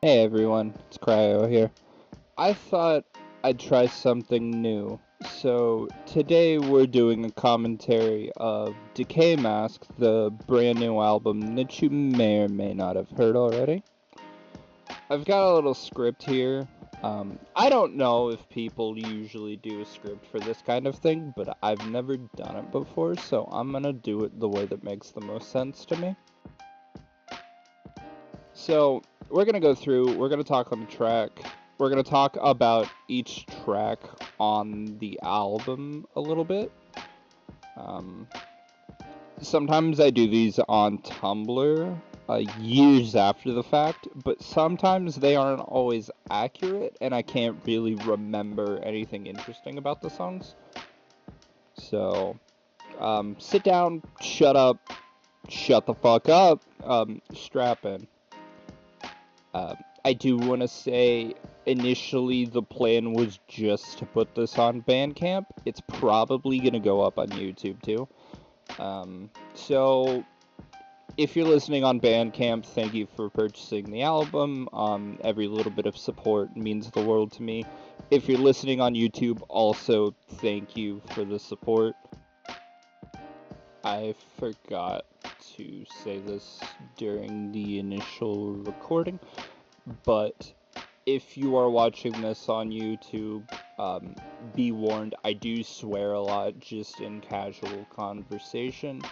Hey everyone, it's Cryo here. I thought I'd try something new. So today we're doing a commentary of Decay, the brand new album that you may or may not have heard already. I've got a little script here. I don't know if people usually do a script for this kind of thing, but I've never done it before, so I'm gonna do it the way that makes the most sense to me. So, we're gonna go through, we're gonna talk on the track, we're gonna talk about each track on the album a little bit. Sometimes I do these on Tumblr years after the fact, but sometimes they aren't always accurate, and I can't really remember anything interesting about the songs. So, sit down, shut up, shut the fuck up, strap in. I do want to say, initially the plan was just to put this on Bandcamp. It's probably going to go up on YouTube too. So, if you're listening on Bandcamp, thank you for purchasing the album. Every little bit of support means the world to me. If you're listening on YouTube, also thank you for the support. I forgot to say this during the initial recording, but if you are watching this on YouTube, be warned, I do swear a lot just in casual conversation.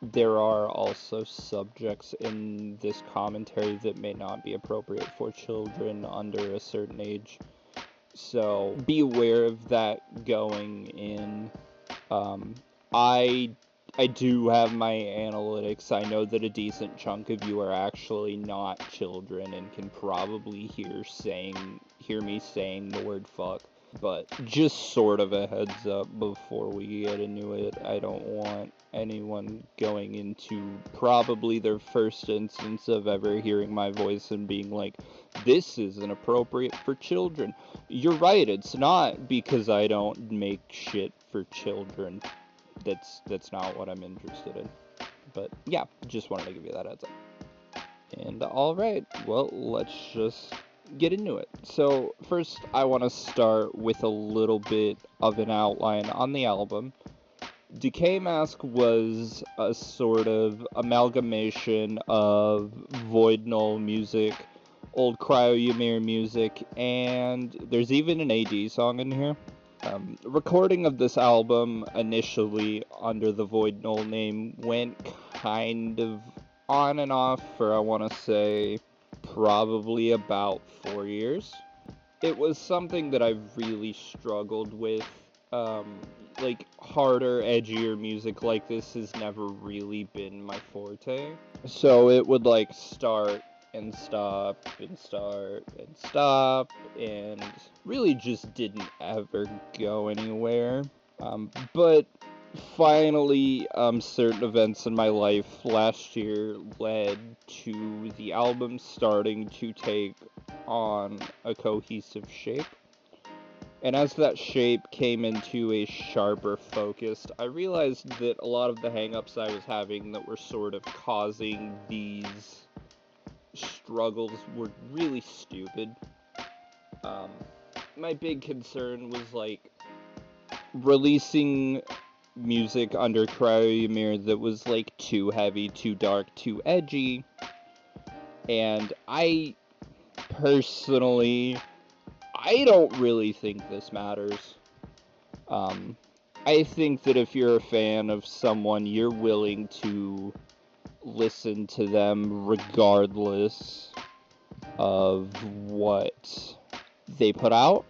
There are also subjects in this commentary that may not be appropriate for children under a certain age. So be aware of that going in. I do have my analytics. I know that a decent chunk of you are actually not children and can probably hear me saying the word fuck. But just sort of a heads up before we get into it. I don't want anyone going into probably their first instance of ever hearing my voice and being like, this isn't appropriate for children. You're right, it's not, because I don't make shit for children. That's not what I'm interested in. But yeah, just wanted to give you that heads up. And alright, well, let's just get into it. So first I want to start with a little bit of an outline on the album. Decay was a sort of amalgamation of Void Null music, old KryoYmir music, and there's even an AD song in here. Recording of this album initially under the Void Null name went kind of on and off for, I want to say, probably about 4 years. It was something that I've really struggled with. Like, harder, edgier music like this has never really been my forte. So it would, like, start and stop and start and stop and really just didn't ever go anywhere. But finally, certain events in my life last year led to the album starting to take on a cohesive shape. And as that shape came into a sharper focus, I realized that a lot of the hangups I was having that were sort of causing these struggles were really stupid. My big concern was, like, releasing music under KryoYmir that was, like, too heavy, too dark, too edgy. And I personally, I don't really think this matters. I think that if you're a fan of someone, you're willing to listen to them regardless of what they put out.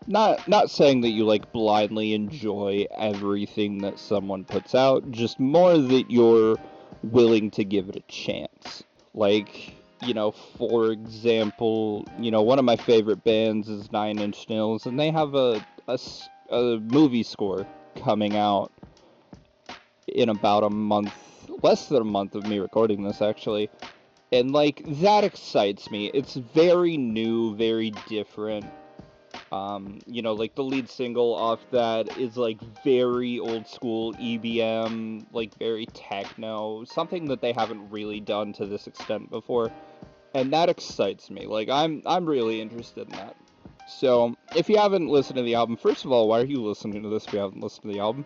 Not saying that you, like, blindly enjoy everything that someone puts out, just more that you're willing to give it a chance. Like, for example, one of my favorite bands is 9 Inch Nails, and they have a movie score coming out in about a month, less than a month of me recording this, actually. And, like, that excites me. It's very new, very different. Like, the lead single off that is, like, very old school EBM, like, very techno, something that they haven't really done to this extent before. And that excites me. Like, I'm really interested in that. So, if you haven't listened to the album, first of all, why are you listening to this if you haven't listened to the album?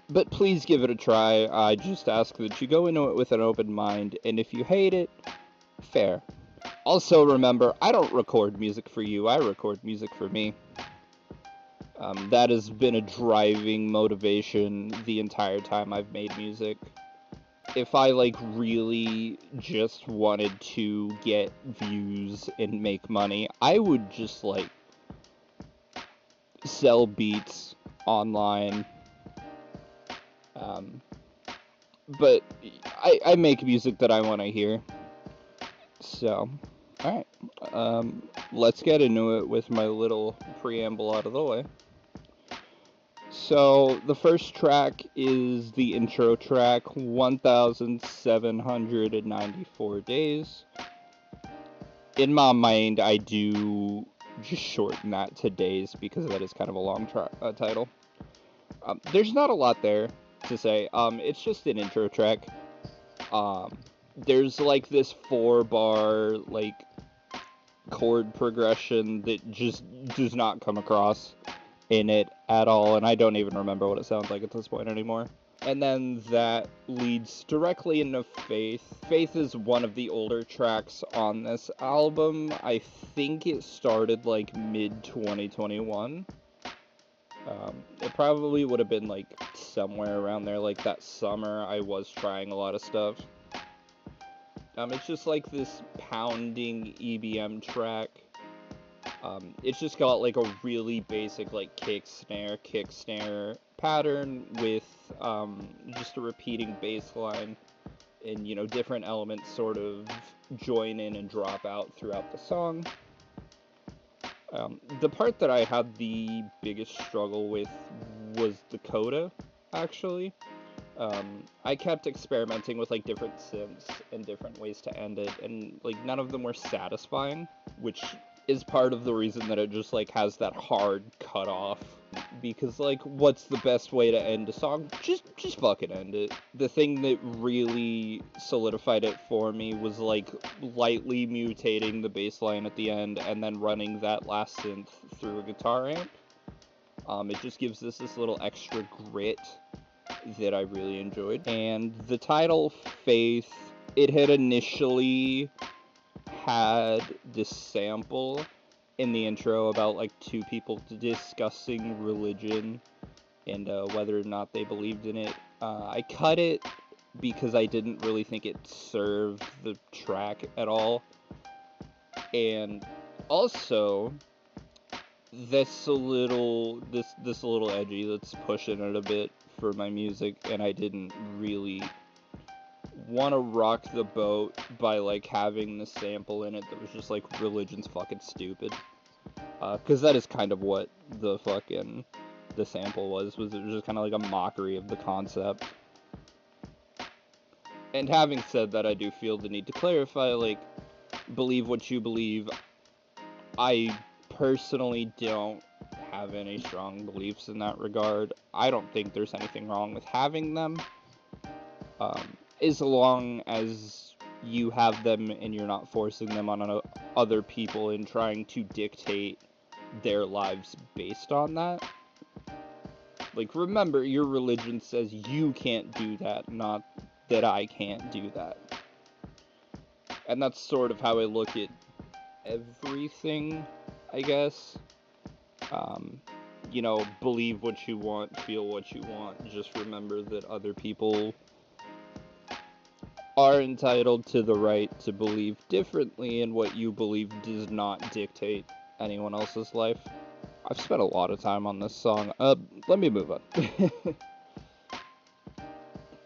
But please give it a try. I just ask that you go into it with an open mind, and if you hate it, fair. Also, remember, I don't record music for you, I record music for me. That has been a driving motivation the entire time I've made music. If I, like, really just wanted to get views and make money, I would just, like, sell beats online. But I make music that I want to hear. So, alright. Let's get into it with my little preamble out of the way. So, the first track is the intro track, 1,794 Days. In my mind, I do just shorten that to days because that is kind of a long title. There's not a lot there to say. It's just an intro track. There's like this 4-bar like chord progression that just does not come across in it at all, and I don't even remember what it sounds like at this point anymore. And then that leads directly into Faith. Faith is one of the older tracks on this album. I think it started like mid-2021. It probably would have been like somewhere around there, like that summer I was trying a lot of stuff. It's just like this pounding EBM track. It's just got like a really basic like kick snare pattern with just a repeating bass line, and you know, different elements sort of join in and drop out throughout the song. The part that I had the biggest struggle with was the coda, actually. I kept experimenting with like different synths and different ways to end it, and like none of them were satisfying, which is part of the reason that it just like has that hard cut off. Because like, what's the best way to end a song? Just fucking end it. The thing that really solidified it for me was like lightly mutating the bass line at the end and then running that last synth through a guitar amp. It just gives this little extra grit that I really enjoyed. And the title, Faith, it had initially had this sample in the intro about like two people discussing religion and whether or not they believed in it. I cut it because I didn't really think it served the track at all. And also, this a little edgy. That's pushing it a bit for my music, and I didn't really want to rock the boat by like having the sample in it that was just like, religion's fucking stupid. Because that is kind of what the sample was it was just kind of like a mockery of the concept. And having said that, I do feel the need to clarify, like, believe what you believe. I personally don't have any strong beliefs in that regard. I don't think there's anything wrong with having them, as long as you have them and you're not forcing them on other people and trying to dictate their lives based on that. Like, remember, your religion says you can't do that, not that I can't do that. And that's sort of how I look at everything, I guess. You know, believe what you want, feel what you want. Just remember that other people are entitled to the right to believe differently, and what you believe does not dictate anyone else's life. I've spent a lot of time on this song. Let me move on.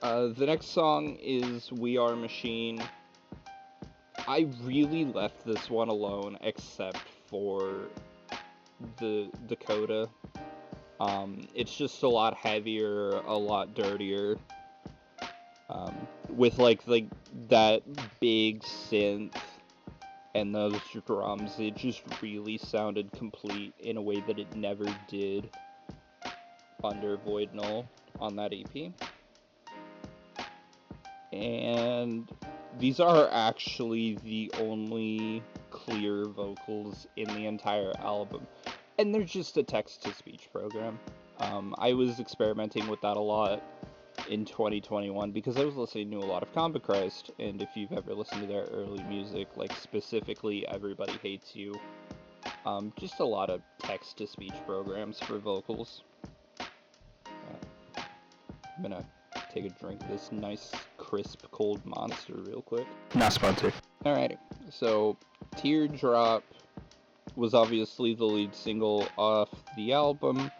The next song is We Are Machine. I really left this one alone except for the coda. It's just a lot heavier, a lot dirtier. With like that big synth and those drums, it just really sounded complete in a way that it never did under Void Null on that EP. And These are actually the only clear vocals in the entire album. And they're just a text-to-speech program. I was experimenting with that a lot in 2021 because I was listening to a lot of Combat Christ, and if you've ever listened to their early music, like specifically Everybody Hates You, just a lot of text-to-speech programs for vocals. I'm gonna take a drink of this nice, crisp, cold Monster real quick. Not sponsored. Alrighty, so Teardrop was obviously the lead single off the album.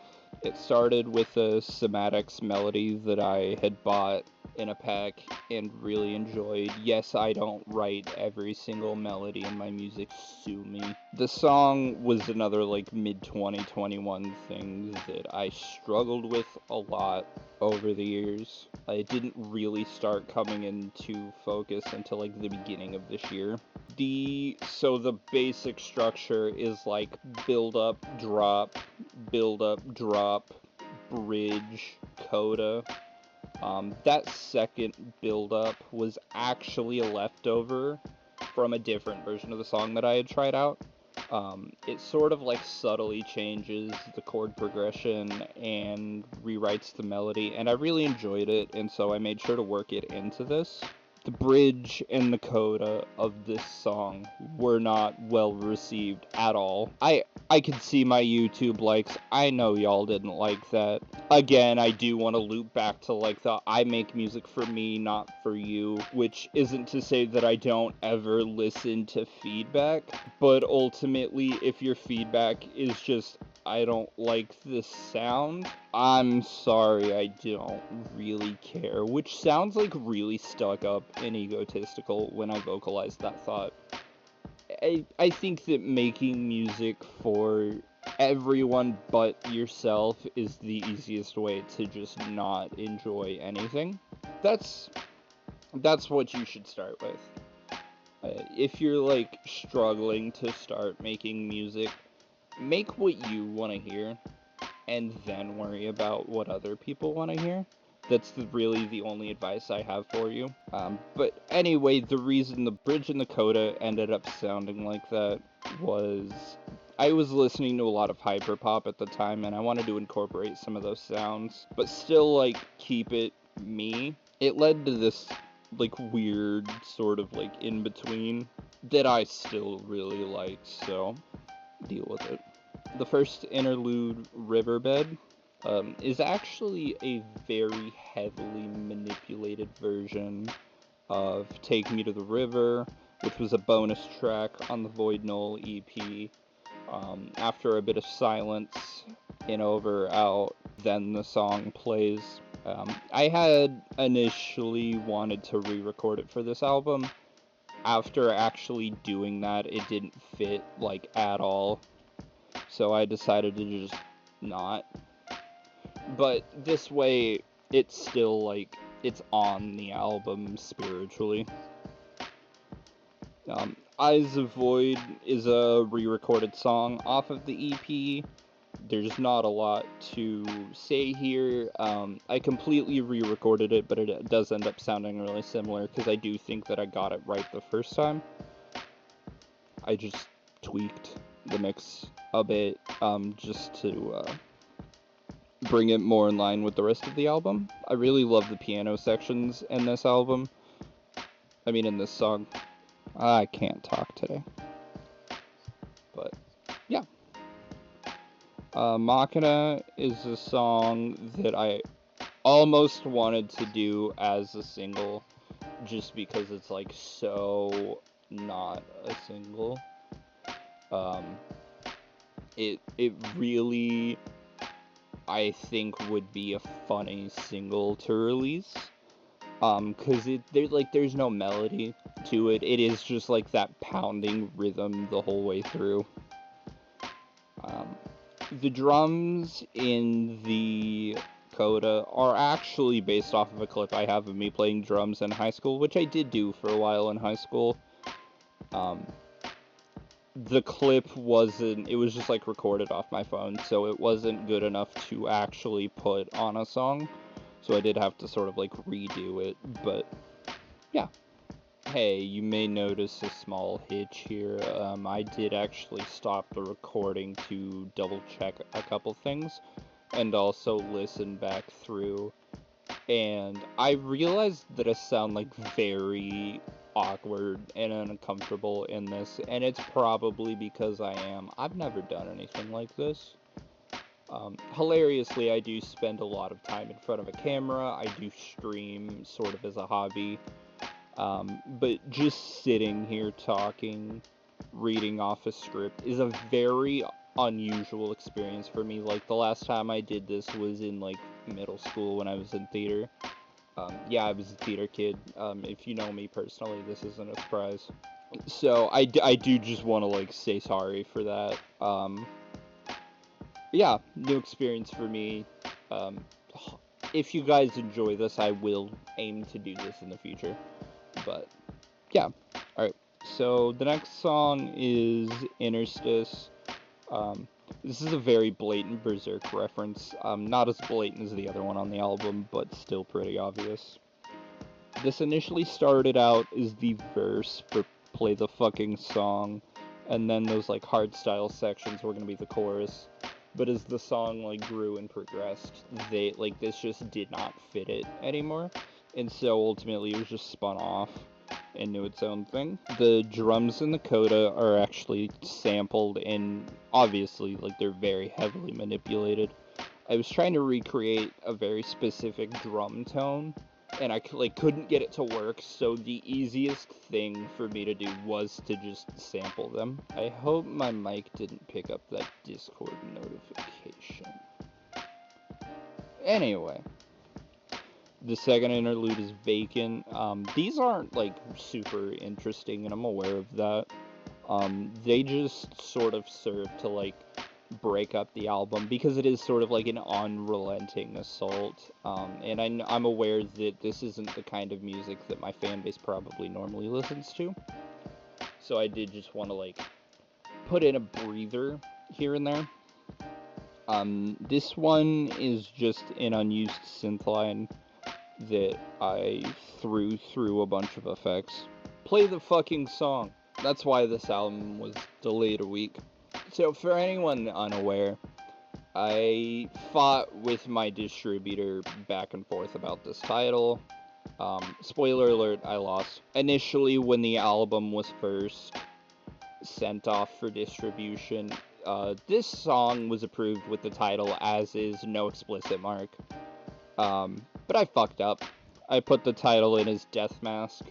It started with a Somatics melody that I had bought in a pack and really enjoyed. Yes, I don't write every single melody in my music, sue me. The song was another like mid-2021 thing that I struggled with a lot over the years. It didn't really start coming into focus until like the beginning of this year. So the basic structure is like build up, drop, bridge, coda. That second build up was actually a leftover from a different version of the song that I had tried out. It sort of like subtly changes the chord progression and rewrites the melody, and I really enjoyed it, and so I made sure to work it into this. The bridge and the coda of this song were not well received at all. I could see my YouTube likes. I know y'all didn't like that. Again, I do want to loop back to like the I make music for me, not for you, which isn't to say that I don't ever listen to feedback, but ultimately if your feedback is just I don't like this sound, I'm sorry, I don't really care, which sounds like really stuck up and egotistical when I vocalize that thought. I think that making music for everyone but yourself is the easiest way to just not enjoy anything. That's what you should start with. If you're like struggling to start making music, make what you want to hear and then worry about what other people want to hear. That's really the only advice I have for you. But anyway, the reason the bridge and the coda ended up sounding like that was I was listening to a lot of hyperpop at the time, and I wanted to incorporate some of those sounds, but still like keep it me. It led to this like weird sort of like in between that I still really liked, so deal with it. The first interlude, Riverbed, is actually a very heavily manipulated version of Take Me to the River, which was a bonus track on the Void Null EP. After a bit of silence in Over Out, then the song plays. I had initially wanted to re-record it for this album. After actually doing that, it didn't fit, like, at all. So I decided to just not. But this way, it's still, like, it's on the album spiritually. Eyes of Void is a re-recorded song off of the EP. There's not a lot to say here. I completely re-recorded it, but it does end up sounding really similar, because I do think that I got it right the first time. I just tweaked the mix a bit, just to bring it more in line with the rest of the album. I really love the piano sections in this album. In this song. I can't talk today. But, yeah. Machina is a song that I almost wanted to do as a single, just because it's, like, so not a single. It really, I think, would be a funny single to release. Cause there's no melody to it. It is just like that pounding rhythm the whole way through. The drums in the coda are actually based off of a clip I have of me playing drums in high school, which I did do for a while in high school. The clip it was just like recorded off my phone, so it wasn't good enough to actually put on a song. So I did have to sort of like redo it, but yeah. Hey, you may notice a small hitch here. I did actually stop the recording to double check a couple things and also listen back through. And I realized that I sound like very awkward and uncomfortable in this, and it's probably because I've never done anything like this. Hilariously, I do spend a lot of time in front of a camera. I do stream sort of as a hobby. But just sitting here talking, reading off a script is a very unusual experience for me. Like, the last time I did this was in, like, middle school when I was in theater. Yeah, I was a theater kid. If you know me personally, this isn't a surprise. So, I do just want to, like, say sorry for that. Yeah, new experience for me. Um, if you guys enjoy this, I will aim to do this in the future. But yeah, alright. So the next song is Interstice. Um, this is a very blatant Berserk reference. Not as blatant as the other one on the album, but still pretty obvious. This initially started out as the verse for Play the Fucking Song, and then those like hardstyle sections were gonna be the chorus. But as the song like grew and progressed, this just did not fit it anymore, and so ultimately it was just spun off into its own thing. The drums in the coda are actually sampled, and obviously like they're very heavily manipulated. I was trying to recreate a very specific drum tone, and I couldn't get it to work, so the easiest thing for me to do was to just sample them. I hope my mic didn't pick up that Discord notification. Anyway, the second interlude is Vacant. These aren't like super interesting, and I'm aware of that. They just sort of serve to like break up the album because it is sort of like an unrelenting assault. And I'm aware that this isn't the kind of music that my fan base probably normally listens to. So I did just want to like put in a breather here and there. This one is just an unused synth line that I threw through a bunch of effects. Play the fucking song. That's why this album was delayed a week. So for anyone unaware, I fought with my distributor back and forth about this title. Spoiler alert, I lost. Initially, when the album was first sent off for distribution, this song was approved with the title as is no explicit mark. But I fucked up. I put the title in as Death Mask.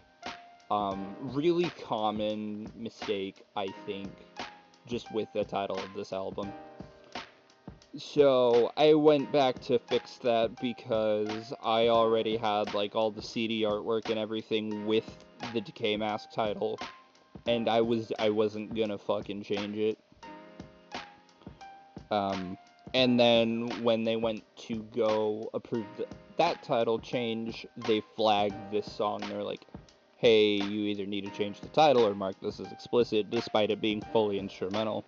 Really common mistake, I think, just with the title of this album. So I went back to fix that because I already had like all the CD artwork and everything with the Decay Mask title, and I wasn't gonna fucking change it. And then when they went to go approve that title change, they flagged this song. They're like, hey, you either need to change the title or mark this as explicit, despite it being fully instrumental.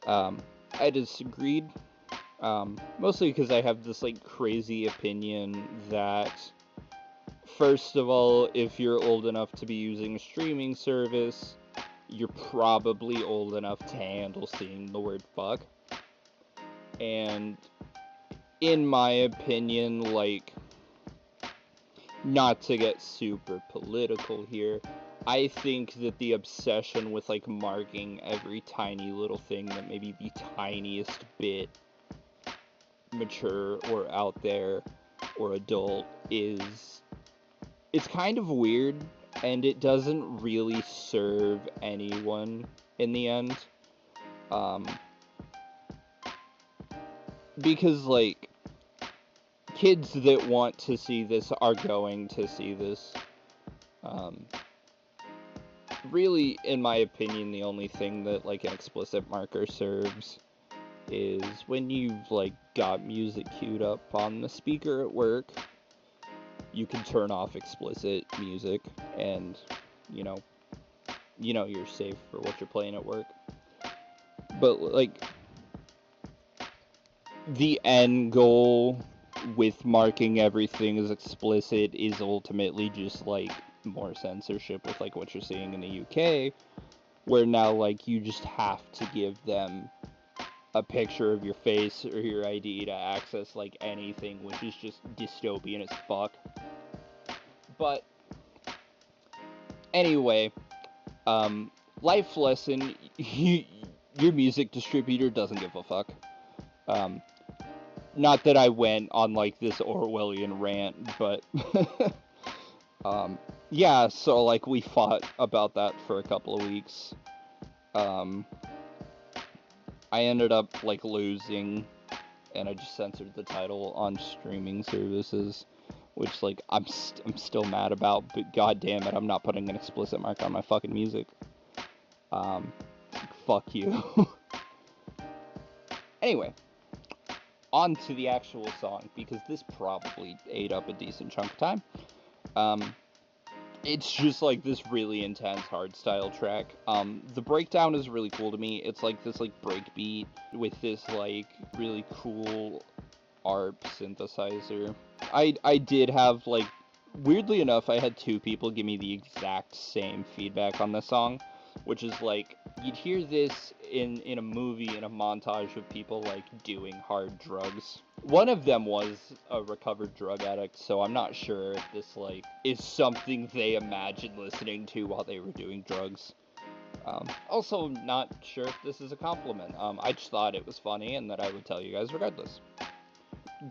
I disagreed, mostly because I have this, like, crazy opinion that, first of all, if you're old enough to be using a streaming service, you're probably old enough to handle seeing the word fuck. And in my opinion, like, not to get super political here, I think that the obsession with, like, marking every tiny little thing that may be the tiniest bit mature or out there or adult it's kind of weird, and it doesn't really serve anyone in the end. Because, like, kids that want to see this are going to see this. Really, in my opinion, the only thing that, like, an explicit marker serves is when you've, like, got music queued up on the speaker at work, you can turn off explicit music, and, you know you're safe for what you're playing at work. But, like, the end goal with marking everything as explicit is ultimately just, like, more censorship with, like, what you're seeing in the UK, where now, like, you just have to give them a picture of your face or your ID to access, like, anything, which is just dystopian as fuck. But anyway, life lesson, your music distributor doesn't give a fuck. Not that I went on, like, this Orwellian rant, but, yeah, so, like, we fought about that for a couple of weeks. I ended up, like, losing, and I just censored the title on streaming services, which, like, I'm still mad about, but god damn it, I'm not putting an explicit mark on my fucking music. Fuck you. Anyway, on to the actual song, because this probably ate up a decent chunk of time. It's just, like, this really intense hardstyle track. The breakdown is really cool to me. It's, like, this, like, breakbeat with this, like, really cool ARP synthesizer. I did have, like, weirdly enough, I had 2 people give me the exact same feedback on this song, which is, like, you'd hear this in a movie, in a montage of people, like, doing hard drugs. One of them was a recovered drug addict, so I'm not sure if this, like, is something they imagined listening to while they were doing drugs. Also, not sure if this is a compliment. I just thought it was funny and that I would tell you guys regardless.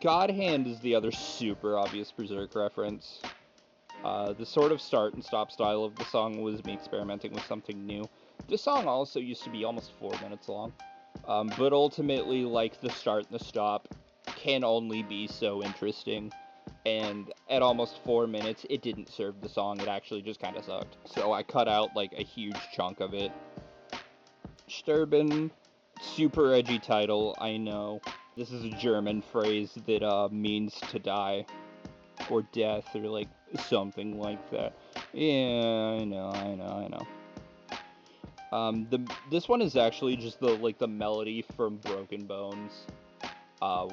God Hand is the other super obvious Berserk reference. The sort of start and stop style of the song was me experimenting with something new. This song also used to be almost 4 minutes long, but ultimately, like, the start and the stop can only be so interesting, and at almost 4 minutes, it didn't serve the song, it actually just kind of sucked. So I cut out, like, a huge chunk of it. Sterben, super edgy title, I know. This is a German phrase that means to die, or death, or, like, something like that. Yeah, I know. This one is actually just the melody from Broken Bones,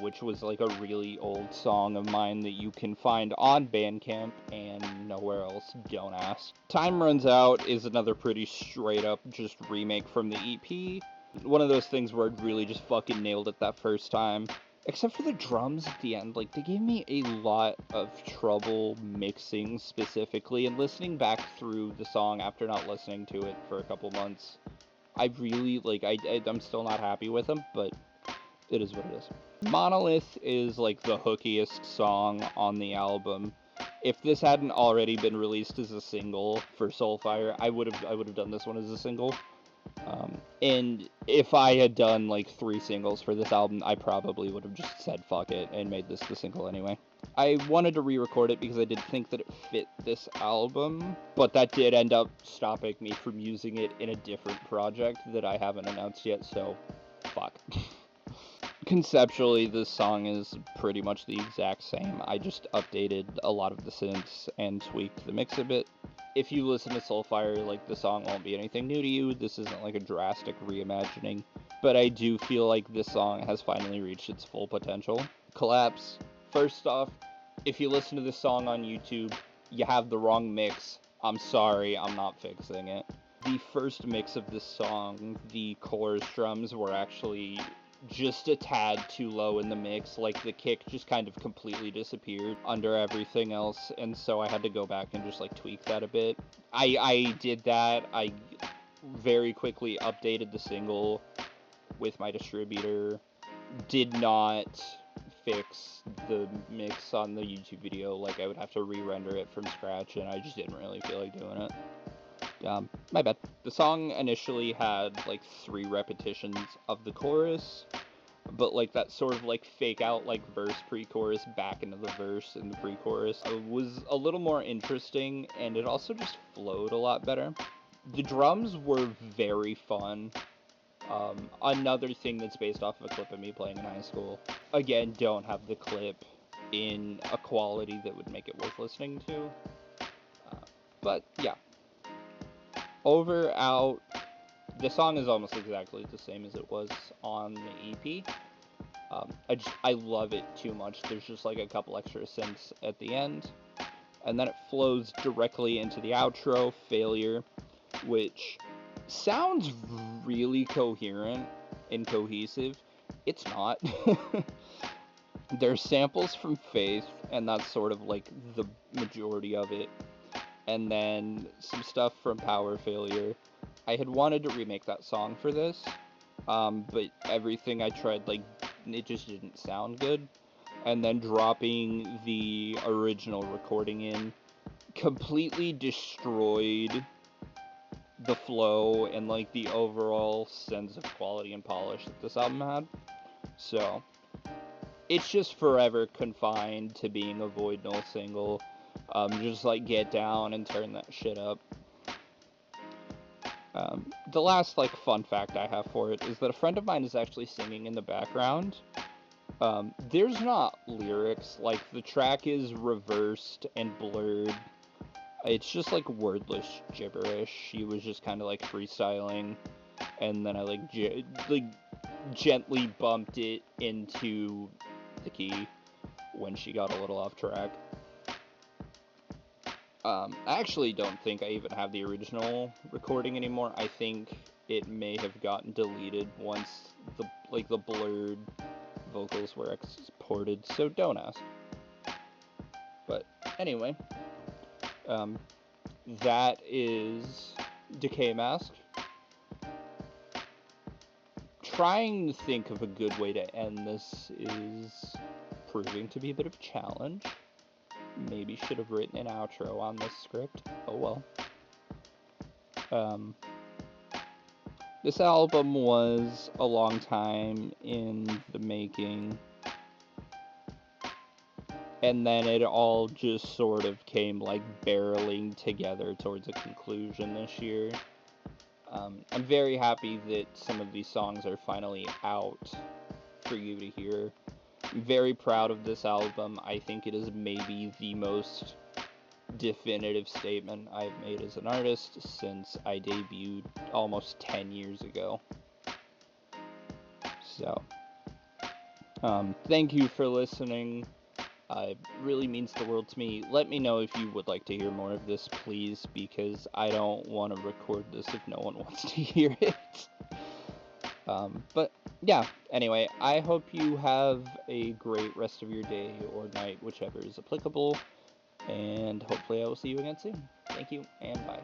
which was, like, a really old song of mine that you can find on Bandcamp and nowhere else, don't ask. Time Runs Out is another pretty straight up just remake from the EP. One of those things where I really just fucking nailed it that first time. Except for the drums at the end, like, they gave me a lot of trouble mixing specifically, and listening back through the song after not listening to it for a couple months, I really, like, I'm still not happy with them, but it is what it is. Monolith is, like, the hookiest song on the album. If this hadn't already been released as a single for Soulfire, I would have done this one as a single. And if I had done, like, 3 singles for this album, I probably would have just said fuck it and made this the single anyway. I wanted to re-record it because I did think that it fit this album, but that did end up stopping me from using it in a different project that I haven't announced yet, so fuck. Conceptually, this song is pretty much the exact same. I just updated a lot of the synths and tweaked the mix a bit. If you listen to Soulfire, like, the song won't be anything new to you. This isn't, like, a drastic reimagining. But I do feel like this song has finally reached its full potential. Collapse. First off, if you listen to this song on YouTube, you have the wrong mix. I'm sorry, I'm not fixing it. The first mix of this song, the chorus drums were actually just a tad too low in the mix. Like, the kick just kind of completely disappeared under everything else, and so I had to go back and just, like, tweak that a bit. I did that. I very quickly updated the single with my distributor. Did not fix the mix on the YouTube video. Like, I would have to re-render it from scratch, and I just didn't really feel like doing it. My bad. The song initially had, like, 3 repetitions of the chorus, but, like, that sort of, like, fake out, like, verse pre-chorus back into the verse in the pre-chorus was a little more interesting, and it also just flowed a lot better. The drums were very fun. Another thing that's based off of a clip of me playing in high school. Again, don't have the clip in a quality that would make it worth listening to. But, yeah. Over, out, the song is almost exactly the same as it was on the EP. I love it too much. There's just, like, a couple extra synths at the end. and then it flows directly into the outro, Failure, which sounds really coherent and cohesive. It's not. There's samples from Faith, and that's sort of like the majority of it, and then some stuff from Power Failure. I had wanted to remake that song for this, but everything I tried, like, it just didn't sound good. And then dropping the original recording in completely destroyed the flow and, like, the overall sense of quality and polish that this album had. So it's just forever confined to being a Void Null single. Just, like, get down and turn that shit up. The last, like, fun fact I have for it is that a friend of mine is actually singing in the background. There's not lyrics, like, the track is reversed and blurred. It's just, like, wordless gibberish. She was just kind of, like, freestyling, and then I, like, gently bumped it into the key when she got a little off track. I actually don't think I even have the original recording anymore. I think it may have gotten deleted once the blurred vocals were exported, so don't ask. But anyway, that is Decay Mask. Trying to think of a good way to end this is proving to be a bit of a challenge. Maybe should have written an outro on this script. Oh well. This album was a long time in the making, and then it all just sort of came, like, barreling together towards a conclusion this year. I'm very happy that some of these songs are finally out for you to hear. I'm very proud of this album. I think it is maybe the most definitive statement I've made as an artist since I debuted almost 10 years ago. So, thank you for listening. It really means the world to me. Let me know if you would like to hear more of this, please, because I don't want to record this if no one wants to hear it. But yeah, anyway, I hope you have a great rest of your day or night, whichever is applicable, and hopefully I will see you again soon. Thank you, and bye.